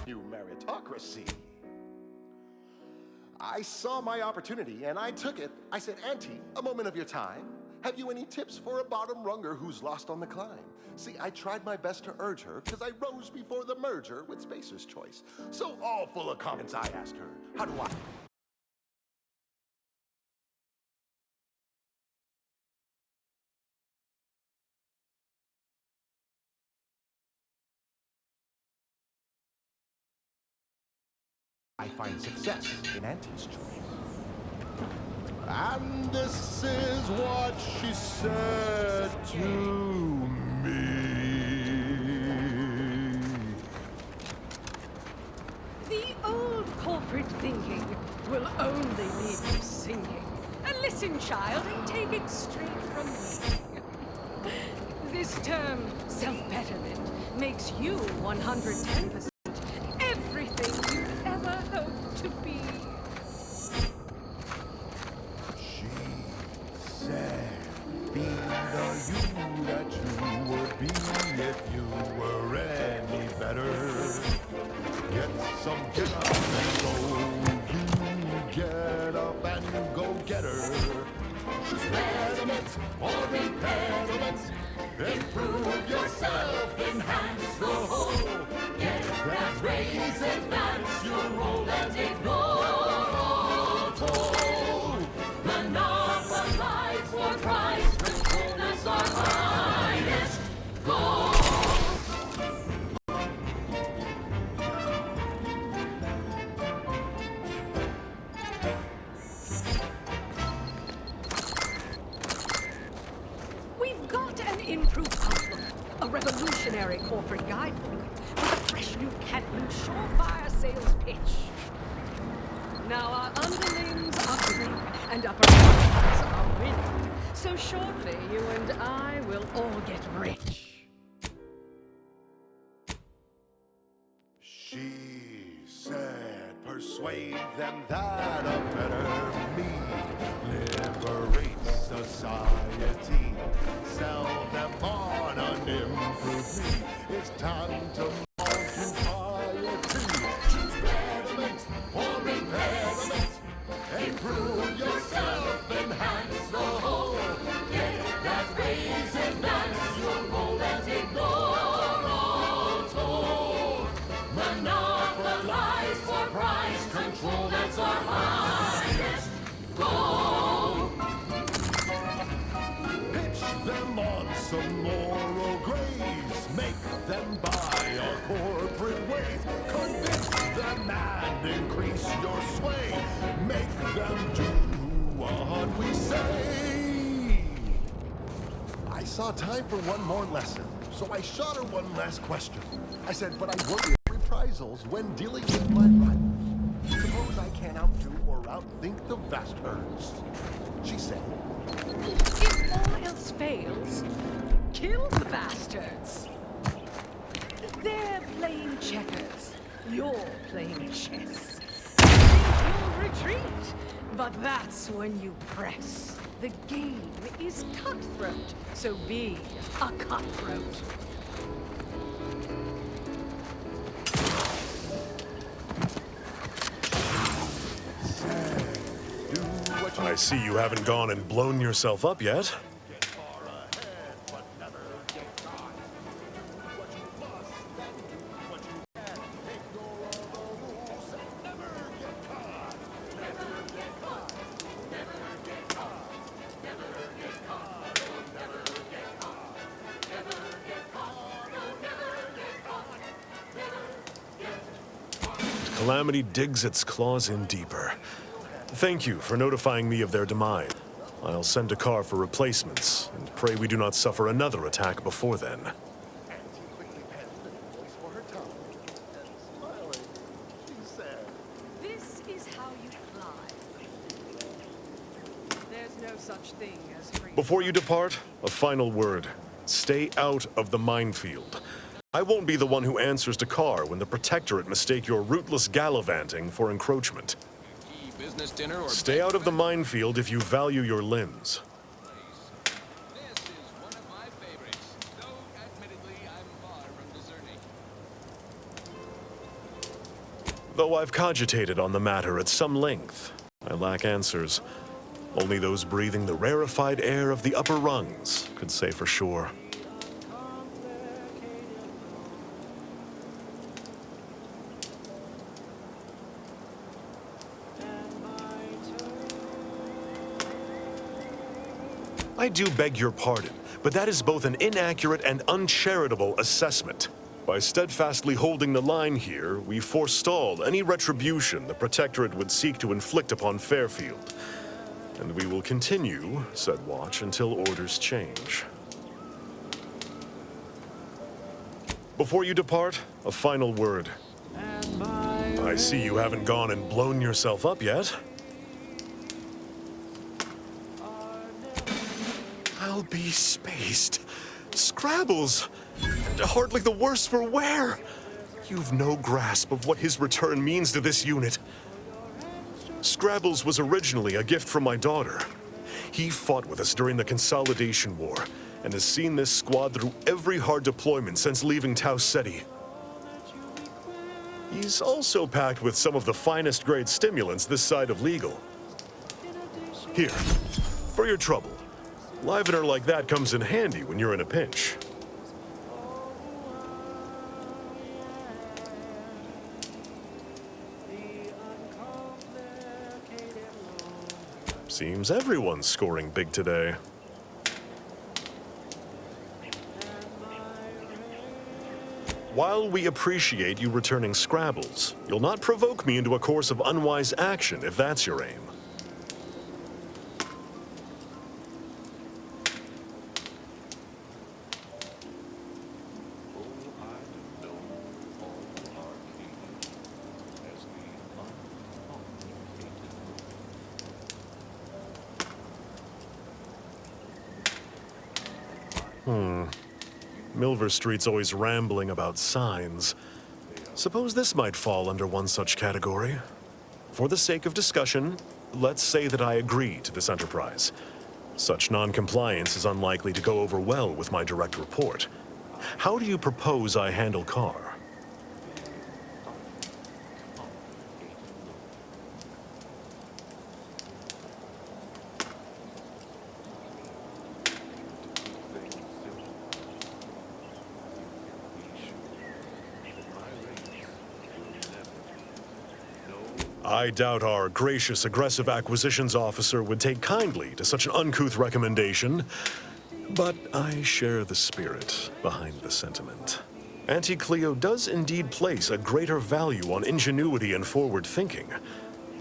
New meritocracy. I saw my opportunity and I took it. I said, Auntie, a moment of your time. Have you any tips for a bottom runger who's lost on the climb? See, I tried my best to urge her because I rose before the merger with Spacer's Choice. So all full of comments, I asked her, how do I find success in Auntie's choice? And this is what she said to me. The old corporate thinking will only leave you singing. Listen, child, and take it straight from me. This term, self-betterment, makes you 110% everything you ever hoped to be. She said, be the you that you would be if you were any better. Get some get up and go. You get up and you go get her. She's betterment or impediment. Improve yourself, enhance the whole. Get that raise, advance your role and ignore all toll. Monopolize for price, control is our highest goal. We've got an improved outlook, a revolutionary corporate guidebook, with a fresh new can't-lose surefire sales pitch. Now our underlings are green and upper managers are winning, so shortly you and I will all get rich. She said, persuade them that a better me liberates society. Sell them on an improved me. It's time to multiply piety. Choose betterment or impairment. Improve yourself, enhance the whole. Get that raise, advance your role and ignore all toll. Monopolize for price control, that's our highest goal. Pitch them on some moral graves. Make them buy our corporate ways. Convince them and increase your sway. Make them do what we say. I saw time for one more lesson, so I shot her one last question. I said, but I worry of reprisals when dealing with my rivals. Suppose I can't outdo or outthink the vast herds. She said, If all else fails, kill the bastards. They're playing checkers. You're playing chess. You'll retreat, but that's when you press. The game is cutthroat, so be a cutthroat. I see you haven't gone and blown yourself up yet. Calamity digs its claws in deeper. Thank you for notifying me of their demise. I'll send a car for replacements, and pray we do not suffer another attack before then. This is how you fly. There's no such thing as free. Before you depart, a final word. Stay out of the minefield. I won't be the one who answers to Carr when the Protectorate mistake your rootless gallivanting for encroachment. Business dinner or Stay out of the minefield if you value your limbs. This is one of my favorites, though admittedly I'm far from deserting. Though I've cogitated on the matter at some length, I lack answers. Only those breathing the rarefied air of the upper rungs could say for sure. I do beg your pardon, but that is both an inaccurate and uncharitable assessment. By steadfastly holding the line here, we forestall any retribution the Protectorate would seek to inflict upon Fairfield. And we will continue said watch until orders change. Before you depart, a final word. I see you haven't gone and blown yourself up yet. I'll be spaced. Scrabbles! And hardly the worse for wear! You've no grasp of what his return means to this unit. Scrabbles was originally a gift from my daughter. He fought with us during the Consolidation War, and has seen this squad through every hard deployment since leaving Tau Ceti. He's also packed with some of the finest grade stimulants this side of legal. Here, for your trouble. Livener like that comes in handy when you're in a pinch. Seems everyone's scoring big today. While we appreciate you returning Scrabbles, you'll not provoke me into a course of unwise action if that's your aim. Milver Street's always rambling about signs. Suppose this might fall under one such category. For the sake of discussion, let's say that I agree to this enterprise. Such non-compliance is unlikely to go over well with my direct report. How do you propose I handle Carr? I doubt our gracious aggressive acquisitions officer would take kindly to such an uncouth recommendation, but I share the spirit behind the sentiment. Auntie Cleo does indeed place a greater value on ingenuity and forward thinking.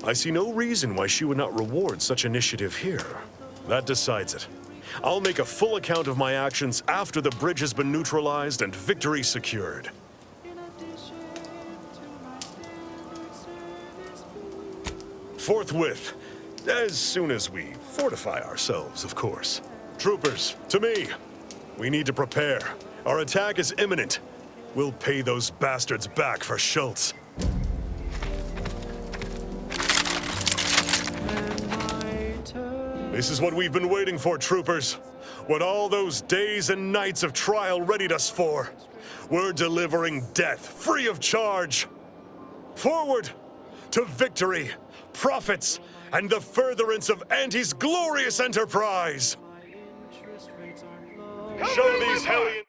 I see no reason why she would not reward such initiative here. That decides it. I'll make a full account of my actions after the bridge has been neutralized and victory secured. Forthwith, as soon as we fortify ourselves, of course. Troopers, to me! We need to prepare. Our attack is imminent. We'll pay those bastards back for Schultz. This is what we've been waiting for, troopers. What all those days and nights of trial readied us for. We're delivering death, free of charge. Forward! To victory, profits, and the furtherance of Auntie's glorious enterprise. Show these hellions.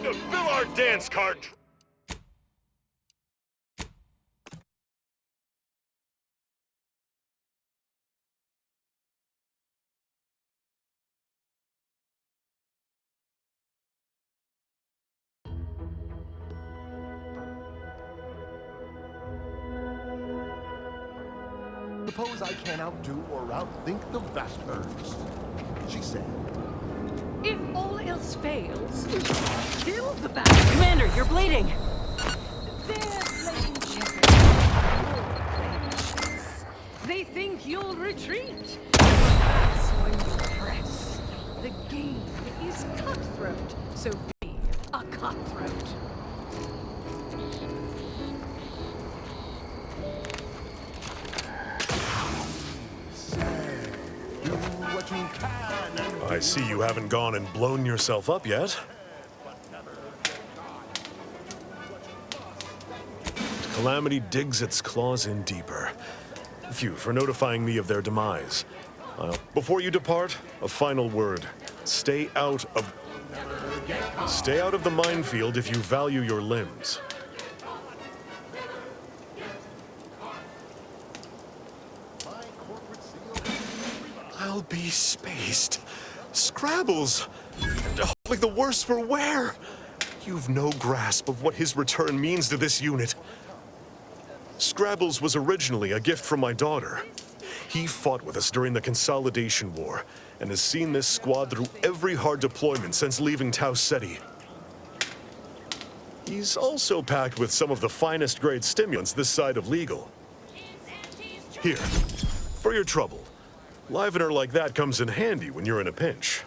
To fill our dance cart. Suppose I can outdo or outthink the vast herds, she said. If all else fails, kill the bat. Commander, you're bleeding! They're playing chess. You're playing chess. They think you'll retreat. That's when you press. The game is cutthroat, so be a cutthroat. Do what you can and I see you haven't gone and blown yourself up yet. Calamity digs its claws in deeper. Phew, for notifying me of their demise. Before you depart, a final word. Stay out of the minefield if you value your limbs. I'll be spaced. Scrabbles! Like the worse for wear! You've no grasp of what his return means to this unit. Scrabbles was originally a gift from my daughter. He fought with us during the Consolidation War, and has seen this squad through every hard deployment since leaving Tau Ceti. He's also packed with some of the finest grade stimulants this side of legal. Here, for your trouble. Livener like that comes in handy when you're in a pinch.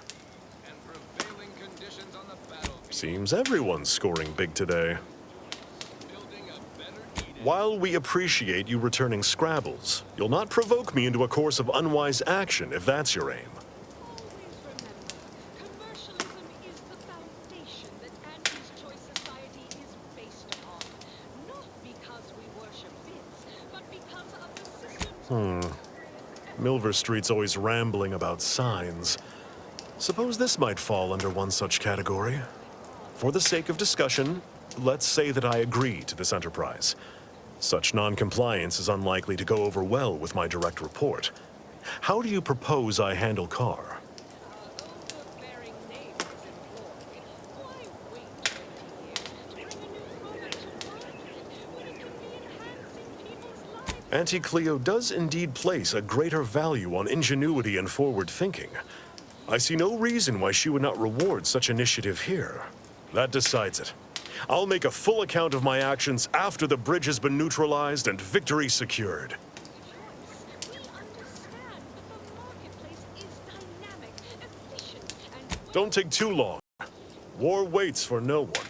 And prevailing conditions on the battlefield. Seems everyone's scoring big today. Building a better Eden. While we appreciate you returning Scrabbles, you'll not provoke me into a course of unwise action if that's your aim. Always remember, commercialism is the foundation that Andy's Choice Society is based upon. Not because we worship bits, but because of the systems. Milver Street's always rambling about signs. Suppose this might fall under one such category. For the sake of discussion, let's say that I agree to this enterprise. Such non-compliance is unlikely to go over well with my direct report. How do you propose I handle Carr? Overbearing name is employed. Why wait 20 years to bring a new product to market when it can be enhancing people's lives? Auntie Cleo does indeed place a greater value on ingenuity and forward thinking. I see no reason why she would not reward such initiative here. That decides it. I'll make a full account of my actions after the bridge has been neutralized and victory secured. We understand that the marketplace is dynamic, efficient, and Don't take too long. War waits for no one.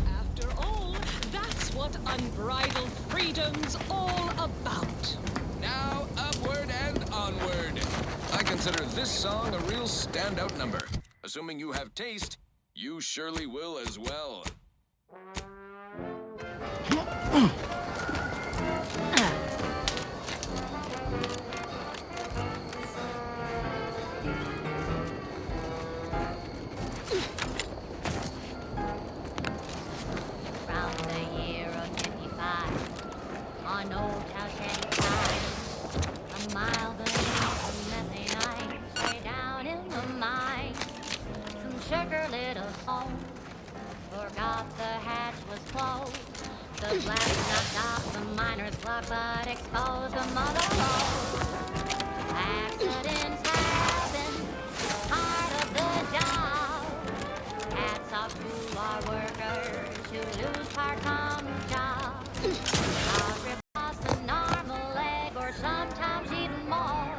after all, that's what unbridled freedom's all about. Now, upward and onward. I consider this song a real standout number. Assuming you have taste, you surely will as well. Round the year of 55, on old Tau Ceti time, a mile beneath the methane ice, way down in the mine, some sugar lit a home, forgot the hatch was closed. The blast knocked off the miner's clock, but exposed the mother lode. Accidents happen, part of the job. Hats off to our workers who lose part on the job. Jobs rip off a normal leg or sometimes even more,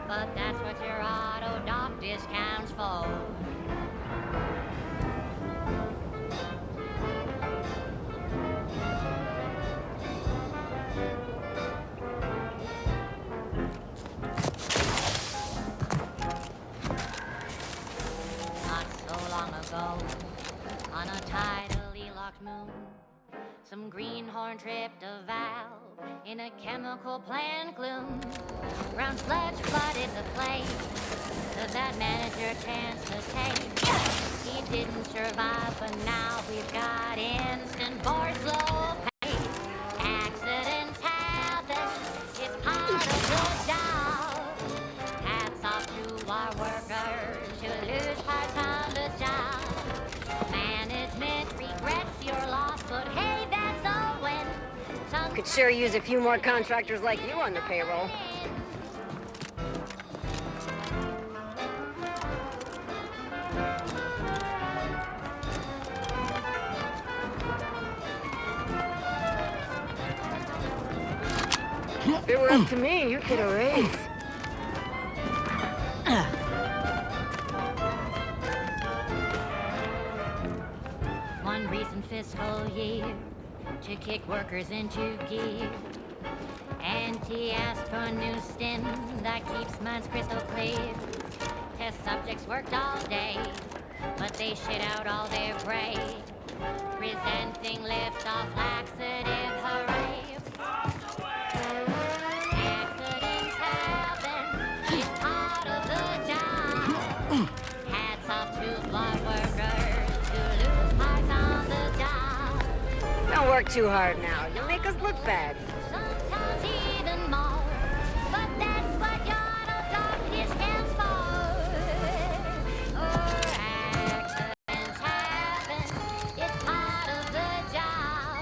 but that's what you're on. Some greenhorn tripped a valve in a chemical plant gloom. Brown sludge flooded the place, so that manager chance to take. He didn't survive, but now we've got instant for slow pay. Accidents happen, it's part of the job. Hats off to our workers who lose parts on the job. Management regrets your loss, but hey, that's all when some Could sure use a few more contractors like you on the payroll. If it were up to me, you'd get a raise. One recent fiscal year to kick workers into gear. Auntie asked for a new stint that keeps minds crystal clear. Test subjects worked all day, but they shit out all their brain. Presenting lift-off laxative, hooray. Accidents happen, it's part of the job. Hats off to our workers who lose parts on the job. Don't work too hard now. You'll make us look bad. Sometimes even more, but that's what your authority stands for. Accidents happen, it's part of the job.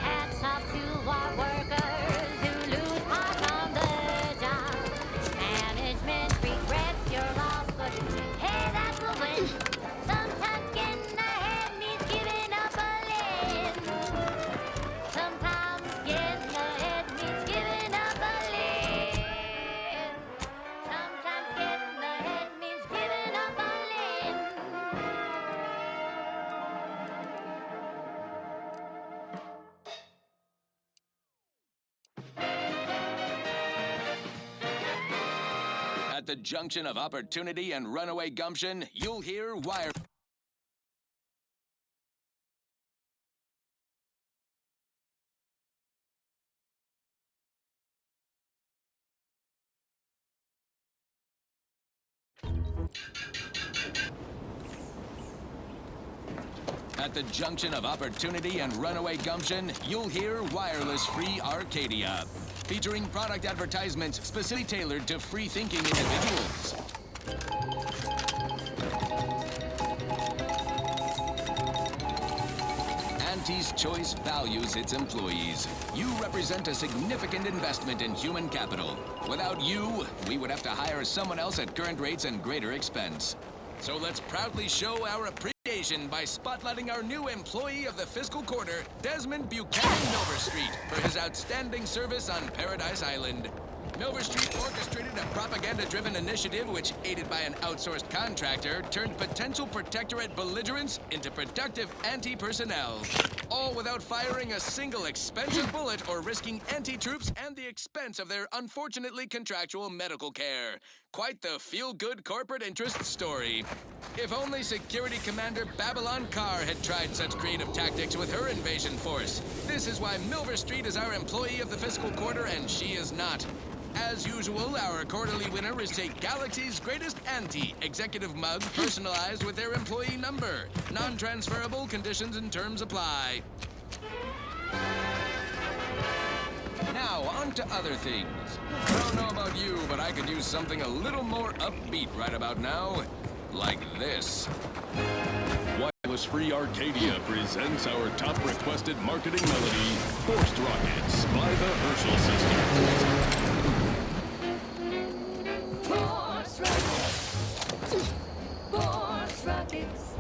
Hats off to our workers who lose parts on the job. Management regrets your loss, but hey, that's the win. Sometimes getting ahead means giving up a limb. Sometimes getting ahead means giving up a limb. Sometimes getting ahead means giving up a limb. At the junction of opportunity and runaway gumption, you'll hear wire. At the junction of opportunity and runaway gumption, you'll hear Wireless Free Arcadia, featuring product advertisements specifically tailored to free-thinking individuals. Auntie's Choice values its employees. You represent a significant investment in human capital. Without you, we would have to hire someone else at current rates and greater expense. So let's proudly show our appreciation by spotlighting our new employee of the fiscal quarter, Desmond Buchanan Milverstreet, for his outstanding service on Paradise Island. Milverstreet orchestrated a propaganda-driven initiative which, aided by an outsourced contractor, turned potential protectorate belligerents into productive anti-personnel. All without firing a single expensive bullet or risking anti-troops and the expense of their unfortunately contractual medical care. Quite the feel-good corporate interest story. If only Security Commander Babylon Carr had tried such creative tactics with her invasion force. This is why Milverstreet is our employee of the fiscal quarter and she is not. As usual, our quarterly winner is a Galaxy's Greatest Auntie executive mug personalized with their employee number. Non-transferable conditions and terms apply. Now, on to other things. I don't know about you, but I could use something a little more upbeat right about now. Like this. Wireless Free Arcadia presents our top requested marketing melody, Forced Rockets by the Herschel Sisters. Force rockets. Force rockets.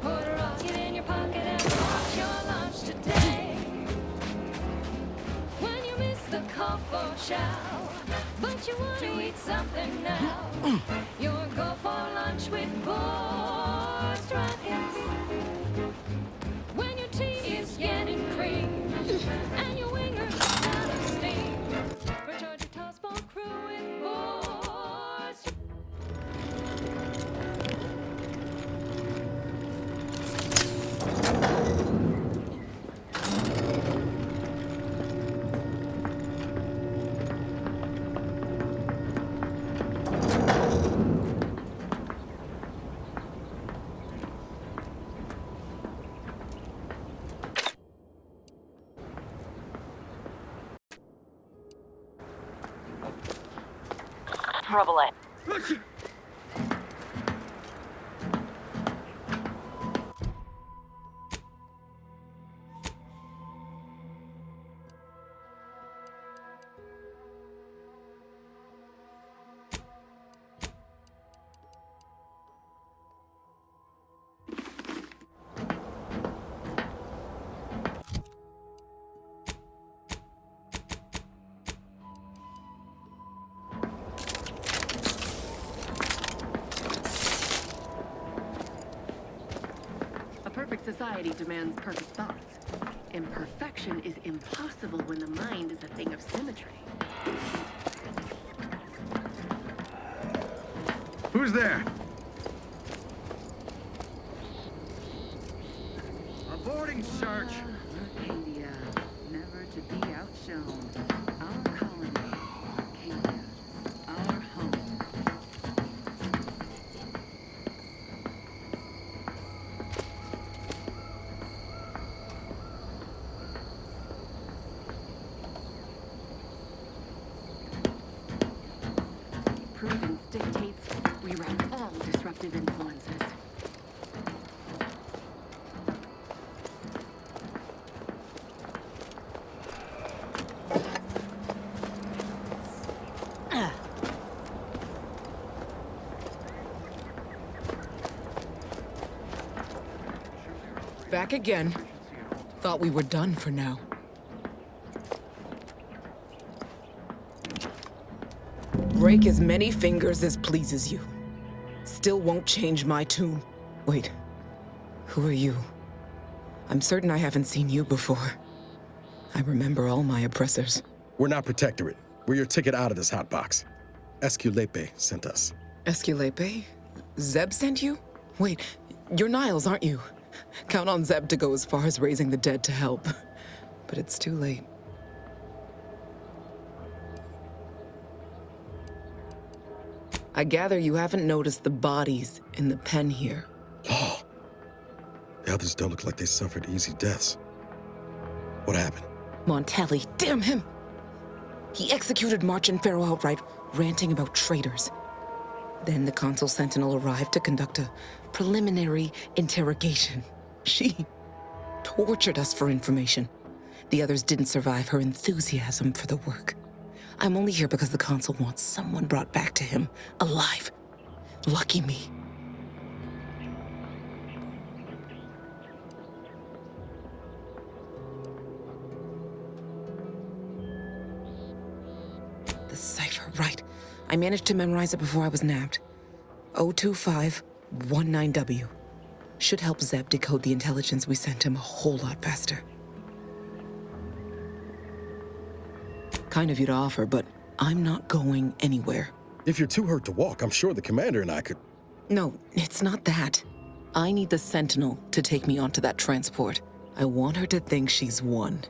Put a rocket in your pocket and launch your lunch today. When you miss the call for chow, but you want to eat something now, you'll go for lunch with Force rockets. When your tea is getting cream and your wingers are out of steam, recharge your tossball crew with Force. trouble at. A perfect society demands perfect thoughts. Imperfection is impossible when the mind is a thing of symmetry. Who's there? Aborting search. Arcadia, never to be outshone. Our colony, Arcadia, our home. Prudence dictates we rout all disruptive influences. Back again. Thought we were done for now. Break as many fingers as pleases you. Still won't change my tune. Wait, who are you? I'm certain I haven't seen you before. I remember all my oppressors. We're not Protectorate. We're your ticket out of this hotbox. Esculepe sent us. Esculepe? Zeb sent you? Wait, you're Niles, aren't you? Count on Zeb to go as far as raising the dead to help. But it's too late. I gather you haven't noticed the bodies in the pen here. Oh. The others don't look like they suffered easy deaths. What happened? Montelli, damn him! He executed March and Pharaoh outright, ranting about traitors. Then the Consul Sentinel arrived to conduct a preliminary interrogation. She tortured us for information. The others didn't survive her enthusiasm for the work. I'm only here because the Consul wants someone brought back to him, alive. Lucky me. The cipher, right. I managed to memorize it before I was nabbed. 02519W. Should help Zeb decode the intelligence we sent him a whole lot faster. Kind of you to offer, but I'm not going anywhere. If you're too hurt to walk, I'm sure the commander and I could... No, it's not that. I need the Sentinel to take me onto that transport. I want her to think she's won.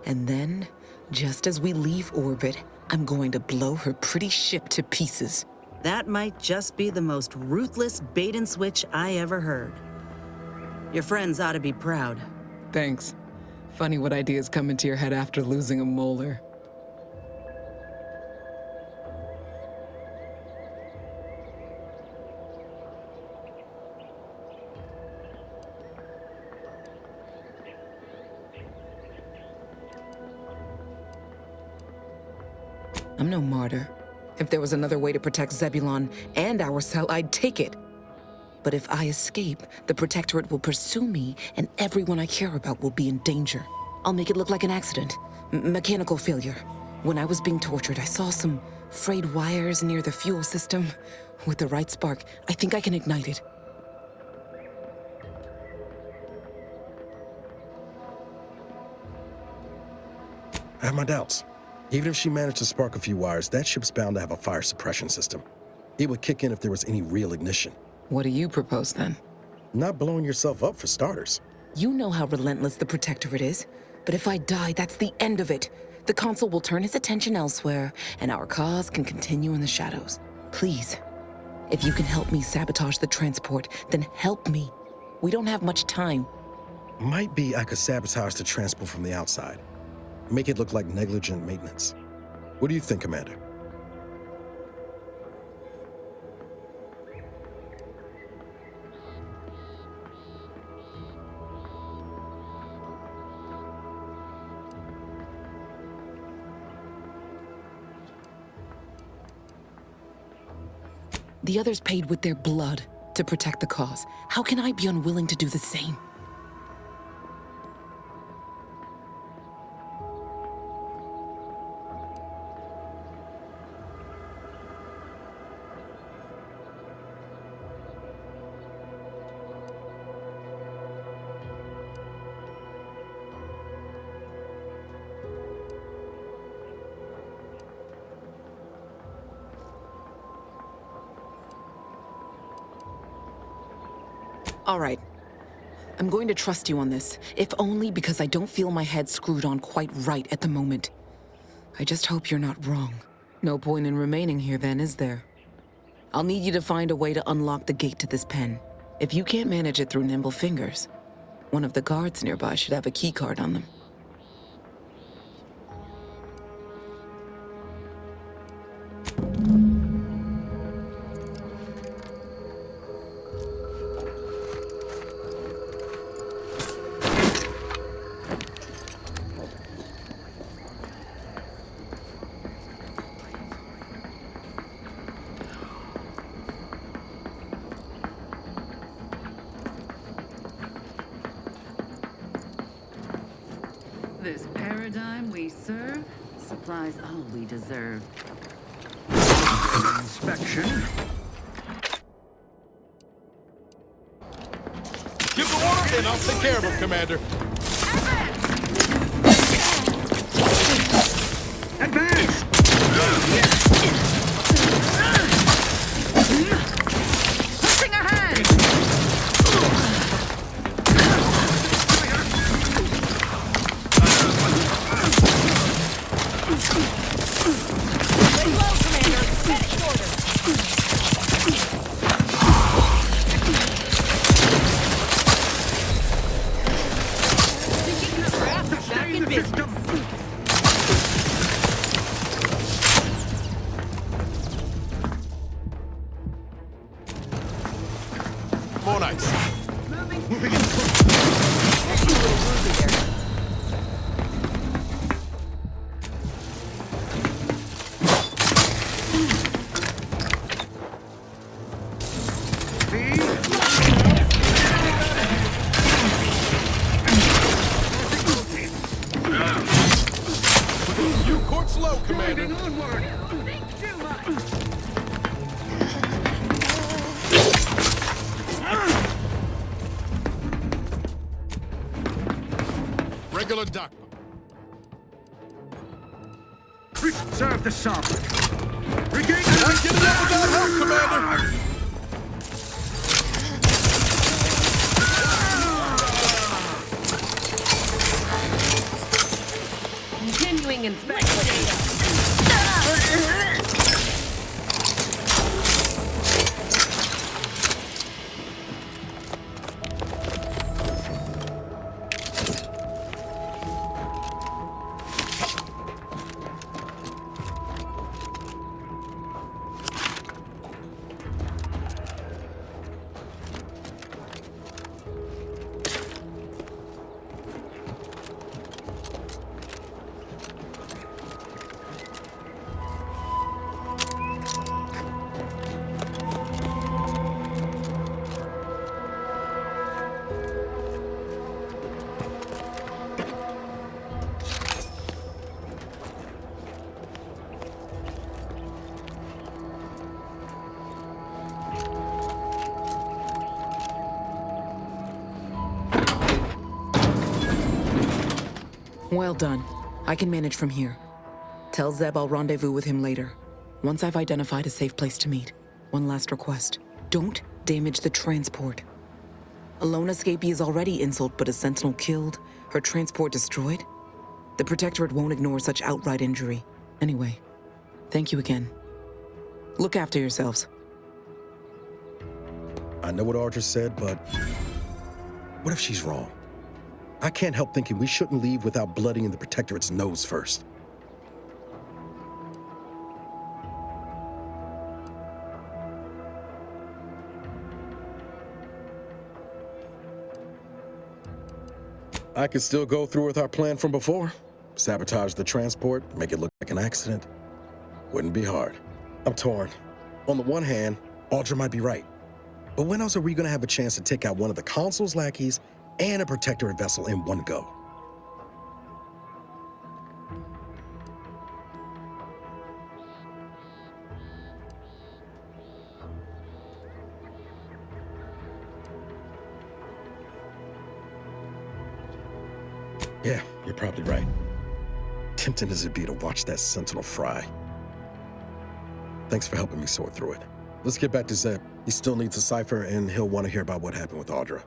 And then, just as we leave orbit, I'm going to blow her pretty ship to pieces. That might just be the most ruthless bait and switch I ever heard. Your friends ought to be proud. Thanks. Funny what ideas come into your head after losing a molar. I'm no martyr. If there was another way to protect Zebulon and our cell, I'd take it. But if I escape, the Protectorate will pursue me, and everyone I care about will be in danger. I'll make it look like an accident. Mechanical failure. When I was being tortured, I saw some frayed wires near the fuel system. With the right spark, I think I can ignite it. I have my doubts. Even if she managed to spark a few wires, that ship's bound to have a fire suppression system. It would kick in if there was any real ignition. What do you propose, then? Not blowing yourself up, for starters. You know how relentless the Protectorate is. But if I die, that's the end of it. The Consul will turn his attention elsewhere, and our cause can continue in the shadows. Please, if you can help me sabotage the transport, then help me. We don't have much time. Might be I could sabotage the transport from the outside. Make it look like negligent maintenance. What do you think, Commander? The others paid with their blood to protect the cause. How can I be unwilling to do the same? All right. I'm going to trust you on this, if only because I don't feel my head screwed on quite right at the moment. I just hope you're not wrong. No point in remaining here then, is there? I'll need you to find a way to unlock the gate to this pen. If you can't manage it through nimble fingers, one of the guards nearby should have a key card on them. This paradigm we serve supplies all we deserve. Inspection. Give the order and I'll take care of him, Commander. Advance! Pushing ahead! More nights. You court slow, Commander. Onward! Think too much! Regular duck. Serve the sovereign. Regain Not getting up without help, Commander. Continuing inspection. Well done. I can manage from here. Tell Zeb I'll rendezvous with him later, once I've identified a safe place to meet. One last request. Don't damage the transport. A lone escapee is already insult, but a Sentinel killed, her transport destroyed? The Protectorate won't ignore such outright injury. Anyway, thank you again. Look after yourselves. I know what Audra said, but what if she's wrong? I can't help thinking we shouldn't leave without bloodying the Protectorate's nose first. I could still go through with our plan from before. Sabotage the transport, make it look like an accident. Wouldn't be hard. I'm torn. On the one hand, Audra might be right. But when else are we gonna have a chance to take out one of the Consul's lackeys and a Protectorate vessel in one go? Yeah, you're probably right. Tempting as it be to watch that Sentinel fry. Thanks for helping me sort through it. Let's get back to Zeb. He still needs a cipher, and he'll want to hear about what happened with Audra.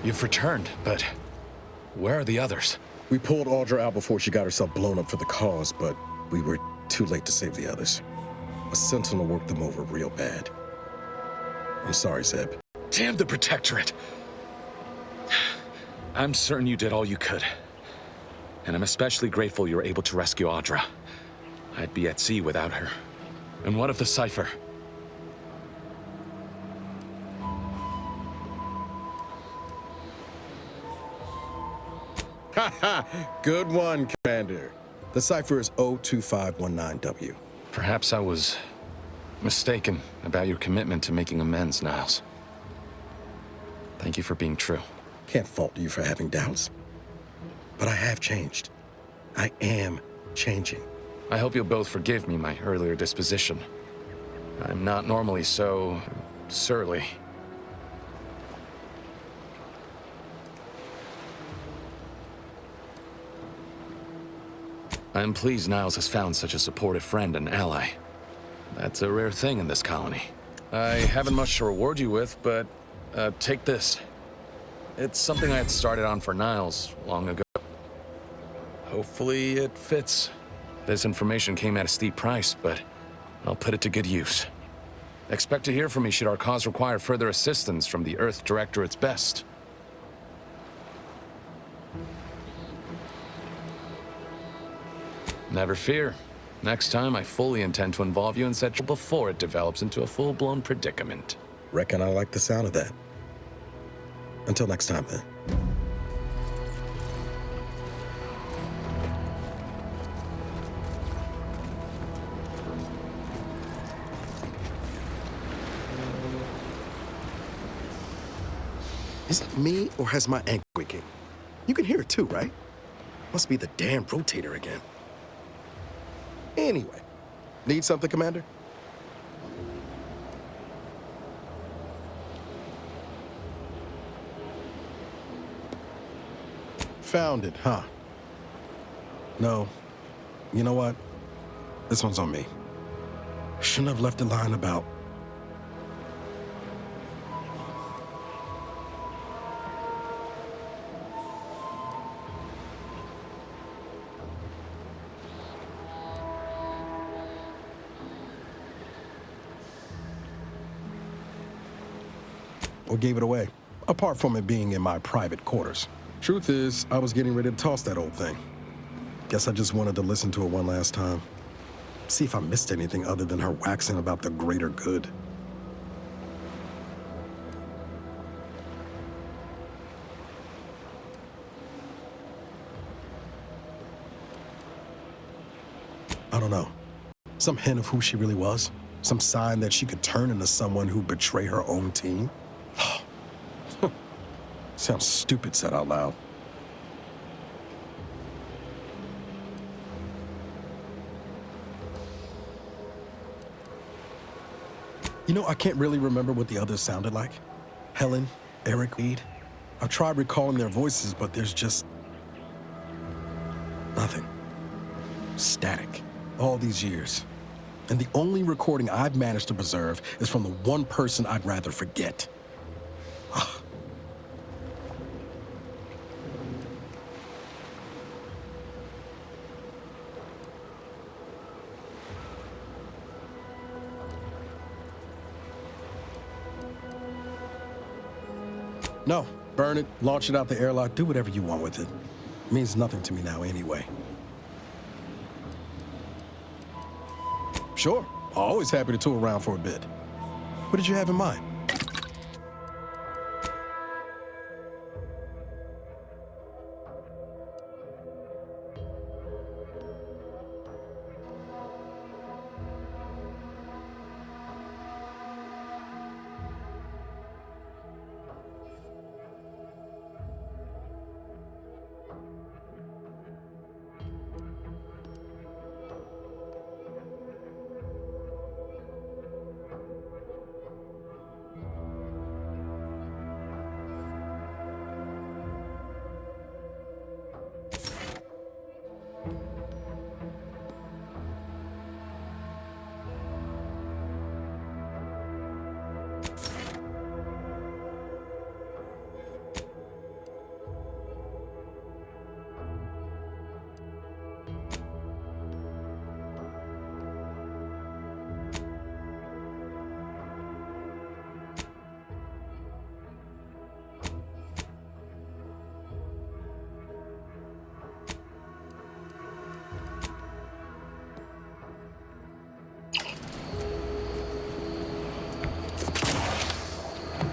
You've returned, but where are the others? We pulled Audra out before she got herself blown up for the cause, but we were too late to save the others. A Sentinel worked them over real bad. I'm sorry, Zeb. Damn the Protectorate! I'm certain you did all you could. And I'm especially grateful you were able to rescue Audra. I'd be at sea without her. And what of the cipher? Good one, Commander. The cipher is 02519W. Perhaps I was mistaken about your commitment to making amends, Niles. Thank you for being true. Can't fault you for having doubts. But I have changed. I am changing. I hope you'll both forgive me my earlier disposition. I'm not normally so surly. I'm pleased Niles has found such a supportive friend and ally. That's a rare thing in this colony. I haven't much to reward you with, but take this. It's something I had started on for Niles long ago. Hopefully it fits. This information came at a steep price, but I'll put it to good use. Expect to hear from me should our cause require further assistance from the Earth Directorate's best. Never fear. Next time, I fully intend to involve you in such before it develops into a full-blown predicament. Reckon I like the sound of that. Until next time, then. Is it me, or has my ankle waking? You can hear it too, right? Must be the damn rotator again. Anyway, need something, Commander? Found it, huh? No. You know what? This one's on me. Shouldn't have left a line about... or gave it away, apart from it being in my private quarters. Truth is, I was getting ready to toss that old thing. Guess I just wanted to listen to it one last time. See if I missed anything other than her waxing about the greater good. I don't know. Some hint of who she really was? Some sign that she could turn into someone who'd betray her own team? Sounds stupid said out loud. You know, I can't really remember what the others sounded like. Helen, Eric, Reed. I've tried recalling their voices, but there's just nothing. Static. All these years. And the only recording I've managed to preserve is from the one person I'd rather forget. No, burn it, launch it out the airlock, do whatever you want with it. It means nothing to me now anyway. Sure, always happy to tour around for a bit. What did you have in mind?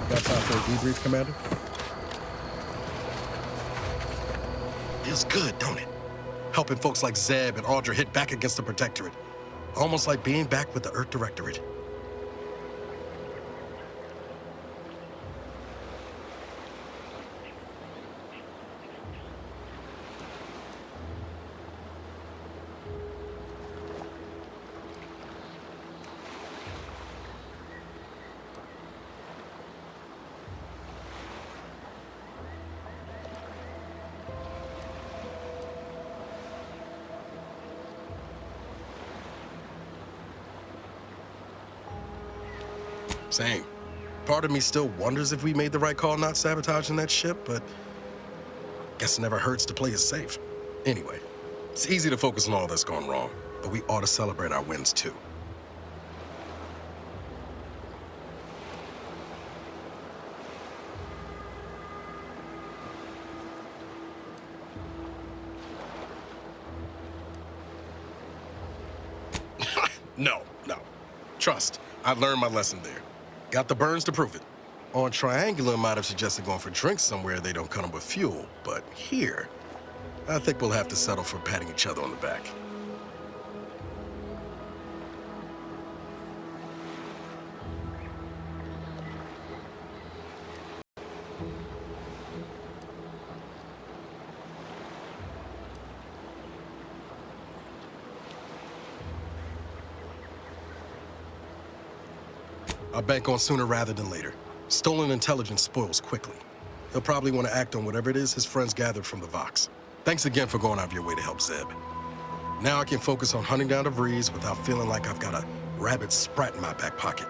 Got time for a debrief, Commander? Feels good, don't it? Helping folks like Zeb and Audra hit back against the Protectorate. Almost like being back with the Earth Directorate. Same. Part of me still wonders if we made the right call not sabotaging that ship, but guess it never hurts to play it safe. Anyway, it's easy to focus on all that's gone wrong, but we ought to celebrate our wins too. No. Trust, I learned my lesson there. Got the burns to prove it. On Triangular, might have suggested going for drinks somewhere they don't come with fuel, but here, I think we'll have to settle for patting each other on the back. I'll bank on sooner rather than later. Stolen intelligence spoils quickly. He'll probably want to act on whatever it is his friends gathered from the Vox. Thanks again for going out of your way to help Zeb. Now I can focus on hunting down DeVries without feeling like I've got a rabid sprat in my back pocket.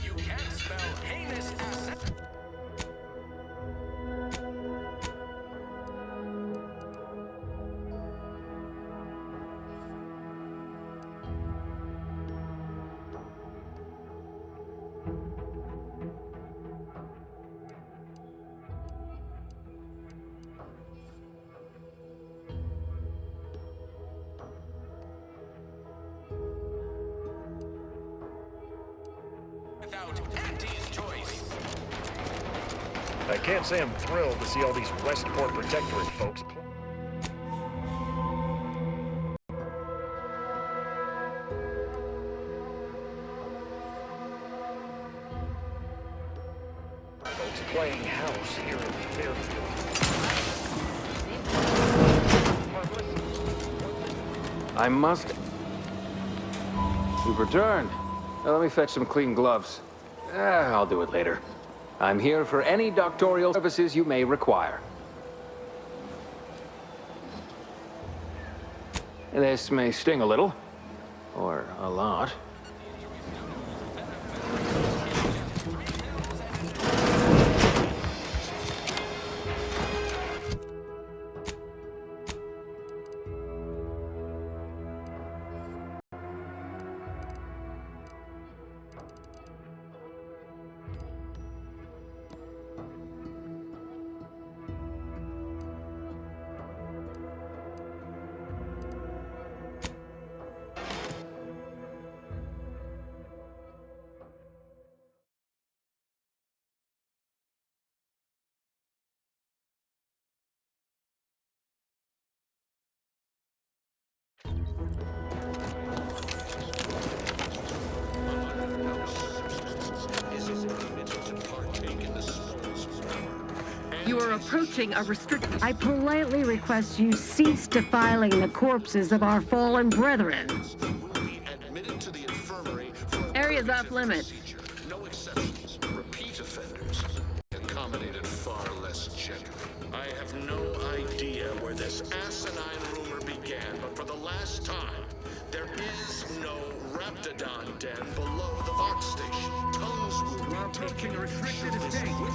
You can't spell heinous asset. Without Auntie's choice. I can't say I'm thrilled to see all these Westport Protectorate folks. Folks playing house here in Fairfield. I must... You've returned. Now let me fetch some clean gloves. I'll do it later. I'm here for any doctorial services you may require. This may sting a little, or a lot. You are approaching a restricted... I politely request you cease defiling the corpses of our fallen brethren. Area's off limits. No exceptions. Repeat offenders accommodated far less generally. I have no idea where this asinine rumor began, but for the last time, there is no Raptidon den below the Vox station. Tongues will be taken. Restricted estate.